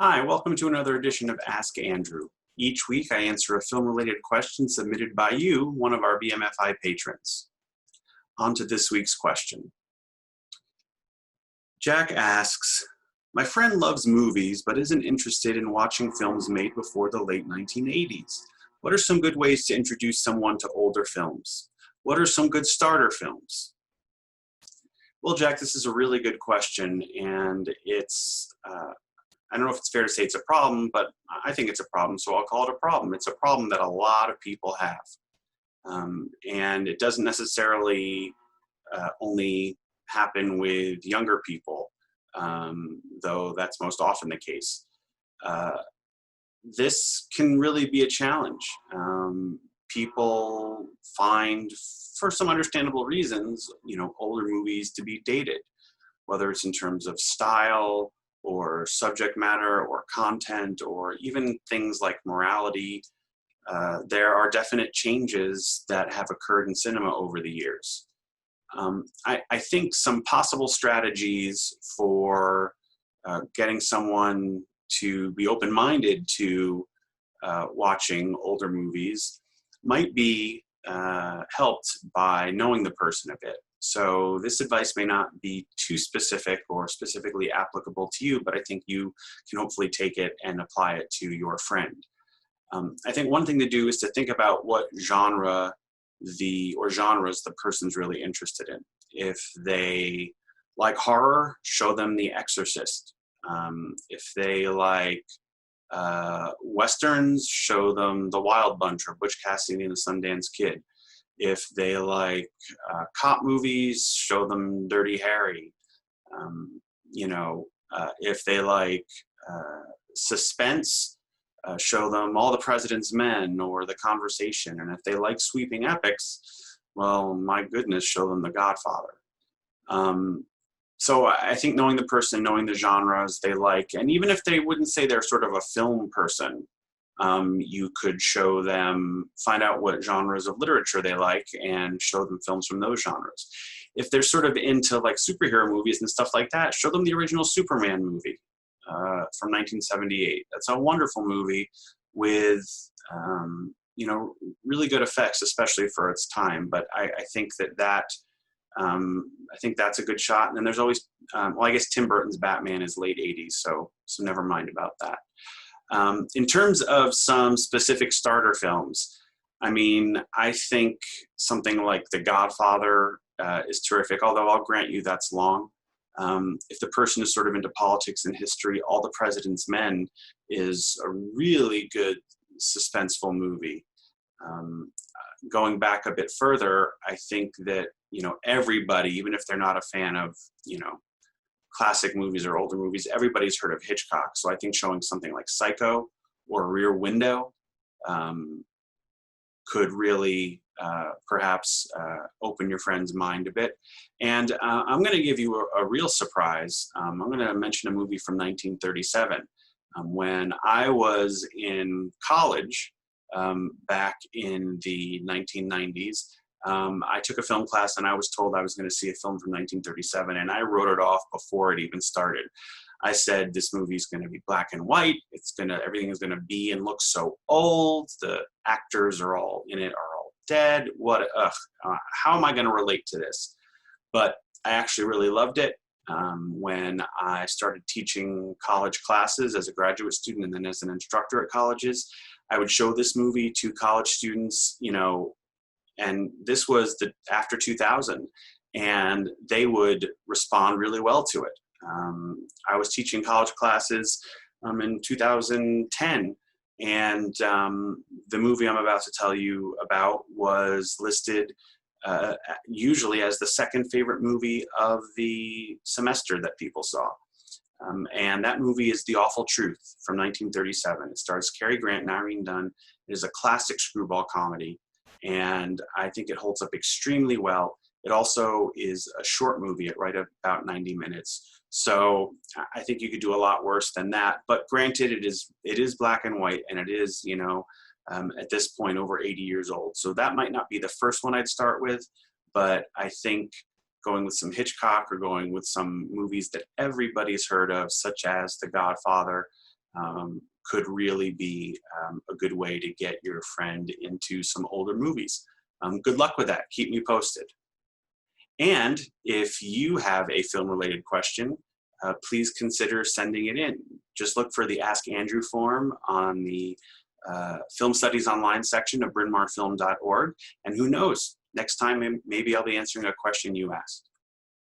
Hi, welcome to another edition of Ask Andrew. Each week I answer a film-related question submitted by you, one of our BMFI patrons. On to this week's question. Jack asks, my friend loves movies but isn't interested in watching films made before the late 1980s. What are some good ways to introduce someone to older films? What are some good starter films? Well, Jack, this is a really good question, and I don't know if it's fair to say it's a problem, but I think it's a problem, so I'll call it a problem. It's a problem that a lot of people have. And it doesn't necessarily only happen with younger people, though that's most often the case. This can really be a challenge. People find, for some understandable reasons, older movies to be dated, whether it's in terms of style, or subject matter, or content, or even things like morality. There are definite changes that have occurred in cinema over the years. I think some possible strategies for getting someone to be open-minded to watching older movies might be helped by knowing the person a bit. So this advice may not be too specific or specifically applicable to you, but I think you can hopefully take it and apply it to your friend. I think one thing to do is to think about what genres the person's really interested in. If they like horror, show them The Exorcist. If they like Westerns, show them The Wild Bunch or Butch Cassidy and the Sundance Kid. If they like cop movies, show them Dirty Harry. If they like suspense, show them All the President's Men or The Conversation. And if they like sweeping epics, well, my goodness, show them The Godfather. So I think knowing the person, knowing the genres they like, and even if they wouldn't say they're sort of a film person, you could show them, find out what genres of literature they like and show them films from those genres. If they're sort of into like superhero movies and stuff like that, show them the original Superman movie from 1978. That's a wonderful movie with, really good effects, especially for its time. But I think I think that's a good shot. And then there's always, I guess Tim Burton's Batman is late 80s, so never mind about that. In terms of some specific starter films, I think something like The Godfather is terrific, although I'll grant you that's long. If the person is sort of into politics and history, All the President's Men is a really good suspenseful movie. Going back a bit further, I think that, everybody, even if they're not a fan of, classic movies or older movies, everybody's heard of Hitchcock. So I think showing something like Psycho or Rear Window could really perhaps open your friend's mind a bit. And I'm going to give you a real surprise. I'm going to mention a movie from 1937. When I was in college back in the 1990s, I took a film class and I was told I was going to see a film from 1937, and I wrote it off before it even started. I said, this movie is going to be black and white. Everything is going to be and look so old. The actors are all in it are all dead. How am I going to relate to this? But I actually really loved it. When I started teaching college classes as a graduate student and then as an instructor at colleges, I would show this movie to college students, and this was after 2000, and they would respond really well to it. I was teaching college classes in 2010, and the movie I'm about to tell you about was listed usually as the second favorite movie of the semester that people saw. And that movie is The Awful Truth from 1937. It stars Cary Grant and Irene Dunne. It is a classic screwball comedy, and I think it holds up extremely well. It also is a short movie at right about 90 minutes. So I think you could do a lot worse than that. But granted, it is black and white, and it is, at this point, over 80 years old. So that might not be the first one I'd start with, but I think going with some Hitchcock or going with some movies that everybody's heard of, such as The Godfather, could really be a good way to get your friend into some older movies. Good luck with that. Keep me posted. And if you have a film-related question, please consider sending it in. Just look for the Ask Andrew form on the Film Studies Online section of brynmarfilm.org. And who knows, next time maybe I'll be answering a question you asked.